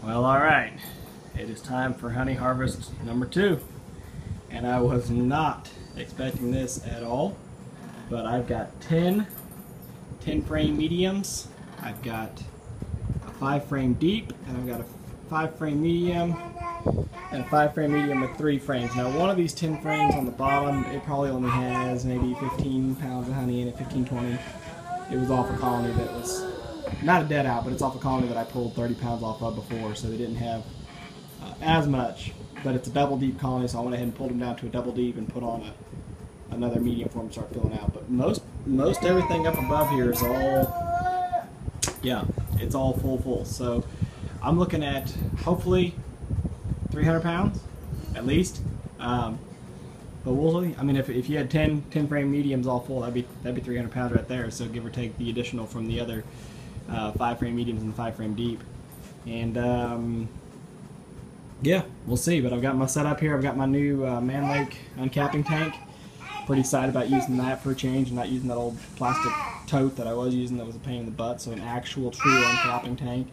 Well, alright, it is time for honey harvest number 2. And I was not expecting this at all, but I've got 10 frame mediums, I've got a 5 frame deep, and I've got a 5 frame medium, and a 5 frame medium with 3 frames. Now one of these 10 frames on the bottom, it probably only has maybe 15 pounds of honey in it, 15-20. It was off a colony that was not a dead out, but it's off a colony that I pulled 30 pounds off of before, so they didn't have as much. But it's a double deep colony, so I went ahead and pulled them down to a double deep and put on another medium for them to start filling out. But most everything up above here is all, yeah, it's all full. So I'm looking at hopefully 300 pounds at least. But we'll see. I mean, if you had 10 frame mediums all full, that'd be 300 pounds right there. So give or take the additional from the other 5 frame mediums and the 5 frame deep. And yeah, we'll see. But I've got my setup here. I've got my new Mann Lake uncapping tank. Pretty excited about using that for a change and not using that old plastic tote that I was using that was a pain in the butt. So an actual true uncapping tank.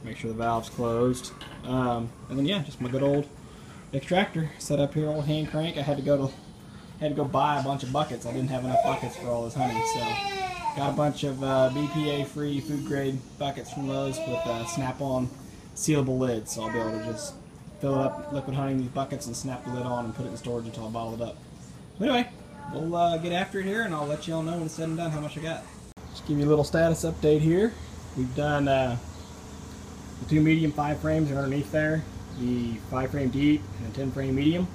Make sure the valve's closed. And then yeah, just my good old extractor set up here, old hand crank. I had to go buy a bunch of buckets. I didn't have enough buckets for all this honey, so got a bunch of BPA free food grade buckets from Lowe's with snap-on sealable lids, so I'll be able to just fill it up liquid honey in these buckets and snap the lid on and put it in storage until I bottle it up. But anyway, we'll get after it here, and I'll let you all know when it's said and done how much I got. Just give you a little status update here. We've done the 2 medium 5 frames are underneath there, the 5 frame deep and 10 frame medium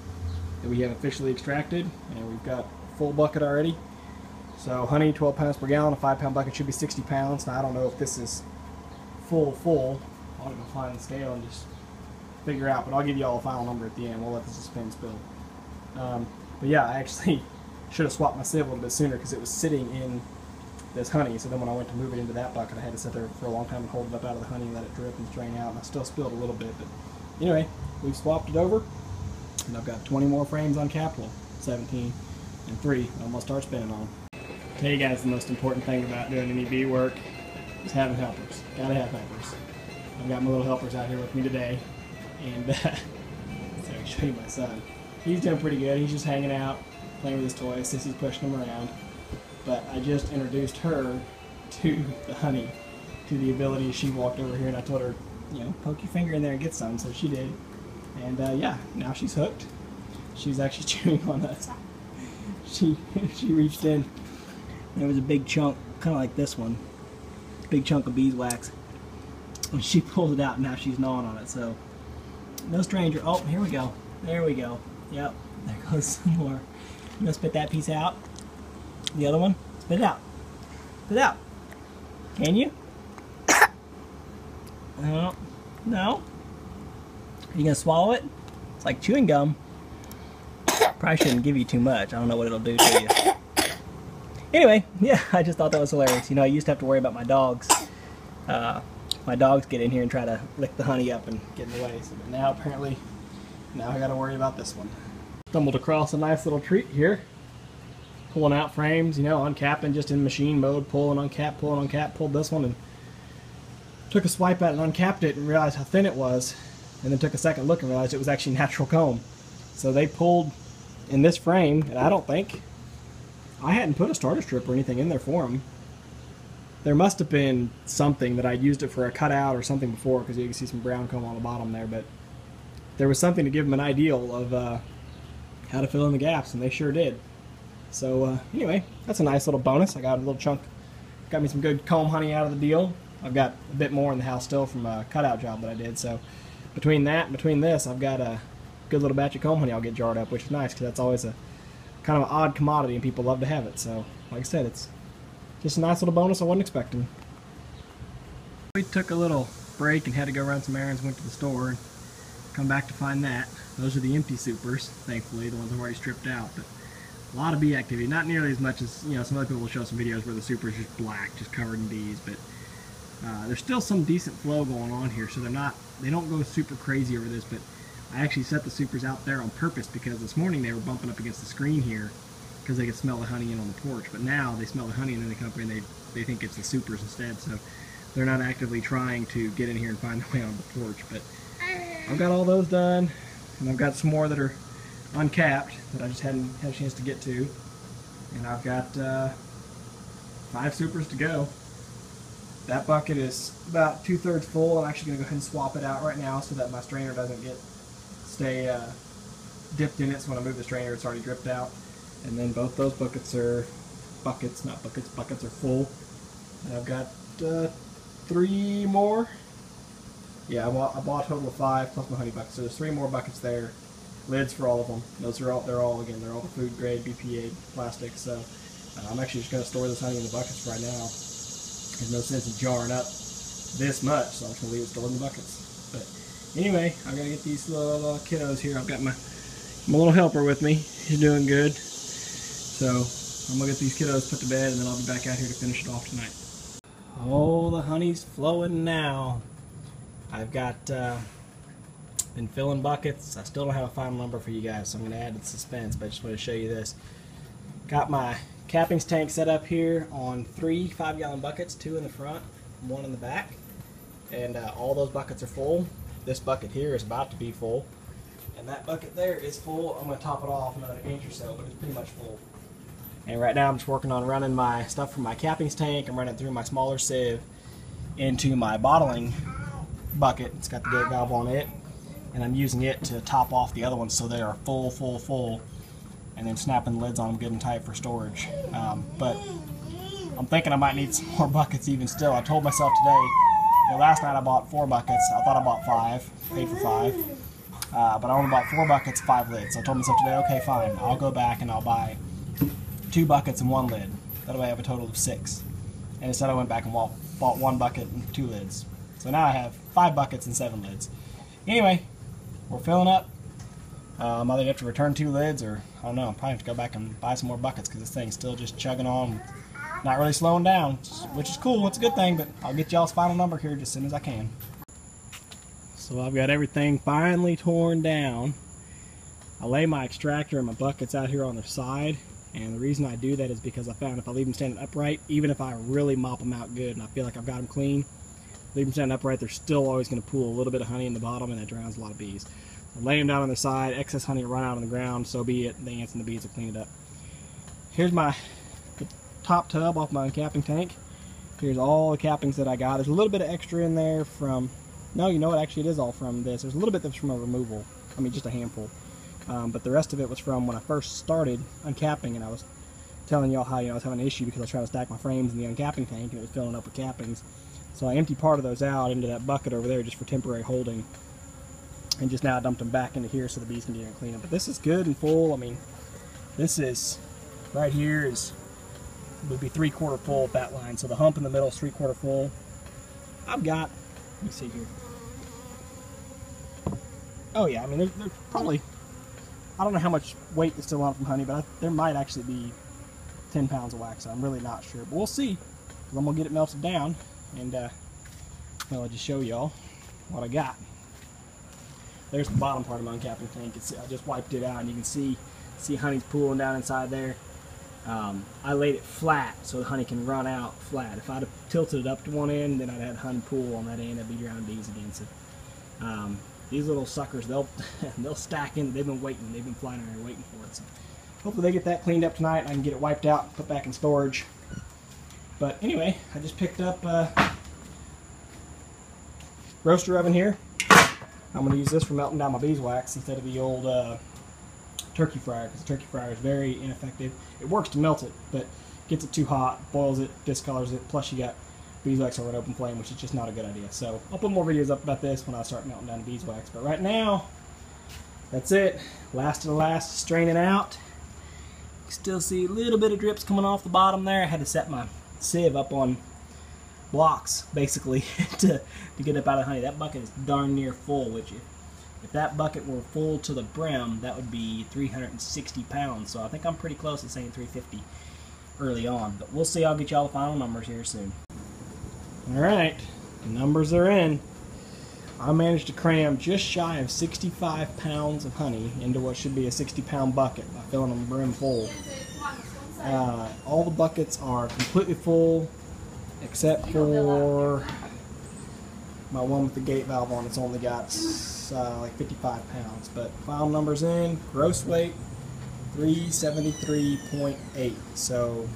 that we have officially extracted, and we've got a full bucket already. So honey, 12 pounds per gallon. A 5-pound bucket should be 60 pounds. Now I don't know if this is full. I'll go find the scale and just figure out, but I'll give you all a final number at the end. We'll let the suspense build. But yeah, I actually should have swapped my sieve a little bit sooner because it was sitting in this honey. So then when I went to move it into that bucket, I had to sit there for a long time and hold it up out of the honey and let it drip and drain out. And I still spilled a little bit, but anyway, we've swapped it over, and I've got 20 more frames on capital, 17 and 3. I'm gonna start spinning on. Tell you guys the most important thing about doing any bee work is having helpers. Gotta have helpers. I've got my little helpers out here with me today, and so I can show you my son. He's doing pretty good. He's just hanging out, playing with his toys. Sissy's pushing him around. But I just introduced her to the honey, to the ability. She walked over here and I told her, you know, poke your finger in there and get some, so she did. And yeah, now she's hooked. She's actually chewing on us. She reached in. There was a big chunk, kind of like this one, big chunk of beeswax. And she pulled it out, and now she's gnawing on it. So no stranger. Oh, here we go. There we go. Yep, there goes some more. You gonna spit that piece out? The other one? Spit it out. Spit it out. Can you? No. No? Are you gonna swallow it? It's like chewing gum. Probably shouldn't give you too much. I don't know what it'll do to you. Anyway, yeah, I just thought that was hilarious. You know, I used to have to worry about my dogs. My dogs get in here and try to lick the honey up and get in the way. So, but now apparently, now I gotta worry about this one. Stumbled across a nice little treat here. Pulling out frames, you know, uncapping just in machine mode, pulling, uncap, pulled this one and took a swipe at it and uncapped it and realized how thin it was, and then took a second look and realized it was actually natural comb. So they pulled in this frame, and I don't think, I hadn't put a starter strip or anything in there for them. There must have been something that I'd used it for a cutout or something before, because you can see some brown comb on the bottom there, but there was something to give them an ideal of how to fill in the gaps, and they sure did. So anyway, that's a nice little bonus. I got a little chunk, got me some good comb honey out of the deal. I've got a bit more in the house still from a cutout job that I did. So between that and between this, I've got a good little batch of comb honey I'll get jarred up, which is nice because that's always a kind of an odd commodity and people love to have it. So like I said, it's just a nice little bonus I wasn't expecting. We took a little break and had to go run some errands, went to the store and come back to find that. Those are the empty supers, thankfully, the ones I've already stripped out. But a lot of bee activity, not nearly as much as, you know, some other people will show some videos where the super is just black, just covered in bees, but there's still some decent flow going on here, so they don't go super crazy over this, but I actually set the supers out there on purpose because this morning they were bumping up against the screen here because they could smell the honey in on the porch, but now they smell the honey and then they come up here and they think it's the supers instead, so they're not actively trying to get in here and find their way on the porch. But I've got all those done, and I've got some more that are uncapped that I just hadn't had a chance to get to. And I've got 5 supers to go. That bucket is about 2/3 full. I'm actually going to go ahead and swap it out right now so that my strainer doesn't stay dipped in it. So when I move the strainer, it's already dripped out. And then both those buckets are buckets are full. And I've got 3 more. Yeah, I bought a total of 5 plus my honey buckets. So there's 3 more buckets there. Lids for all of them. Those are all they're all the food grade BPA plastic. So I'm actually just going to store this honey in the buckets right now. There's no sense in jarring up this much, so I'm just going to leave it stored in the buckets. But anyway, I'm going to get these little kiddos here. I've got my little helper with me. He's doing good. So I'm going to get these kiddos put to bed, and then I'll be back out here to finish it off tonight. Oh, the honey's flowing now. I've got been filling buckets. I still don't have a final number for you guys, so I'm going to add the suspense, but I just want to show you this. Got my cappings tank set up here on 3 5-gallon buckets, 2 in the front, 1 in the back, and all those buckets are full. This bucket here is about to be full, and that bucket there is full. I'm going to top it off another inch or so, but it's pretty much full. And right now I'm just working on running my stuff from my cappings tank. I'm running through my smaller sieve into my bottling bucket. It's got the gate valve on it, and I'm using it to top off the other ones so they are full, and then snapping the lids on them good and tight for storage. But I'm thinking I might need some more buckets even still. I told myself today, last night I bought 4 buckets. I thought I bought 5, paid for 5, but I only bought 4 buckets, 5 lids. So I told myself today, okay, fine, I'll go back and I'll buy 2 buckets and 1 lid. That way I have a total of 6. And instead I went back and bought 1 bucket and 2 lids. So now I have 5 buckets and 7 lids. Anyway, we're filling up. I'm either have to return 2 lids, or I don't know, I'll probably have to go back and buy some more buckets because this thing's still just chugging on, not really slowing down, which is cool. It's a good thing, but I'll get y'all's final number here just as soon as I can. So I've got everything finally torn down. I lay my extractor and my buckets out here on the side, and the reason I do that is because I found if I leave them standing upright, even if I really mop them out good and I feel like I've got them clean, leave them standing upright, they're still always going to pool a little bit of honey in the bottom, and that drowns a lot of bees. I lay them down on the side, excess honey will run out on the ground, so be it. The ants and the bees will clean it up. Here's the top tub off my uncapping tank. Here's all the cappings that I got. There's a little bit of extra in there from, no, you know what, actually it is all from this. There's a little bit that's from a removal, I mean just a handful. But the rest of it was from when I first started uncapping, and I was telling y'all how I was having an issue because I was trying to stack my frames in the uncapping tank and it was filling up with cappings. So I emptied part of those out into that bucket over there just for temporary holding. And just now I dumped them back into here so the bees can get in and clean them. But this is good and full. I mean, this is, right here would be 3/4 full at that line. So the hump in the middle is 3/4 full. I've got, let me see here. Oh yeah, I mean, there's probably, I don't know how much weight is still on from honey, but there might actually be 10 pounds of wax. I'm really not sure, but we'll see. Because I'm going to get it melted down, and I'll just show y'all what I got. There's the bottom part of my uncapping tank. I just wiped it out, and you can see honey's pooling down inside there. I laid it flat so the honey can run out flat. If I'd have tilted it up to one end, then I'd have honey pool on that end. I'd be drowning bees again. So these little suckers, they'll stack in. They've been waiting. They've been flying around here waiting for it. So hopefully they get that cleaned up tonight and I can get it wiped out and put back in storage. But anyway, I just picked up roaster oven here. I'm going to use this for melting down my beeswax instead of the old turkey fryer, because the turkey fryer is very ineffective. It works to melt it, but gets it too hot, boils it, discolors it, plus you got beeswax over an open flame, which is just not a good idea. So I'll put more videos up about this when I start melting down the beeswax. But right now, that's it. Last of the last, straining out. You still see a little bit of drips coming off the bottom there. I had to set my sieve up on blocks, basically, to get up out of the honey. That bucket is darn near full, which if that bucket were full to the brim, that would be 360 pounds. So I think I'm pretty close to saying 350 early on. But we'll see. I'll get y'all the final numbers here soon. Alright, the numbers are in. I managed to cram just shy of 65 pounds of honey into what should be a 60-pound bucket by filling them brim full. All the buckets are completely full. except for my one with the gate valve on. It's only got like 55 pounds, but final numbers in, gross weight 373.8. So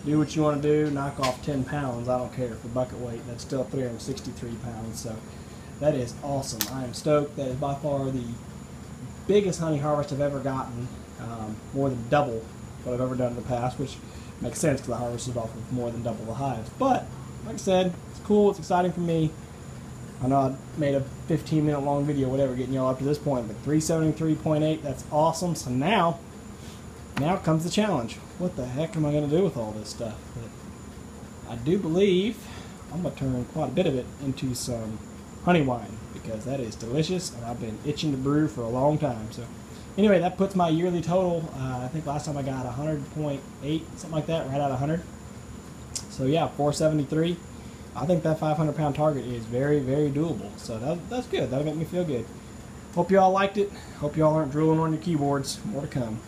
do what you want to do, knock off 10 pounds, I don't care. For bucket weight, that's still 363 pounds, so that is awesome. I am stoked. That is by far the biggest honey harvest I've ever gotten, more than double what I've ever done in the past, which makes sense because I harvested off of more than double the hives. But like I said, it's cool, it's exciting for me. I know I made a 15-minute long video, whatever, getting y'all up to this point, but 373.8, that's awesome. So now comes the challenge. What the heck am I going to do with all this stuff? But I do believe I'm going to turn quite a bit of it into some honey wine, because that is delicious and I've been itching to brew for a long time. So anyway, that puts my yearly total, I think last time I got 100.8, something like that, right out of 100. So yeah, 473. I think that 500 pound target is very, very doable. So that's good. That'll make me feel good. Hope you all liked it. Hope you all aren't drooling on your keyboards. More to come.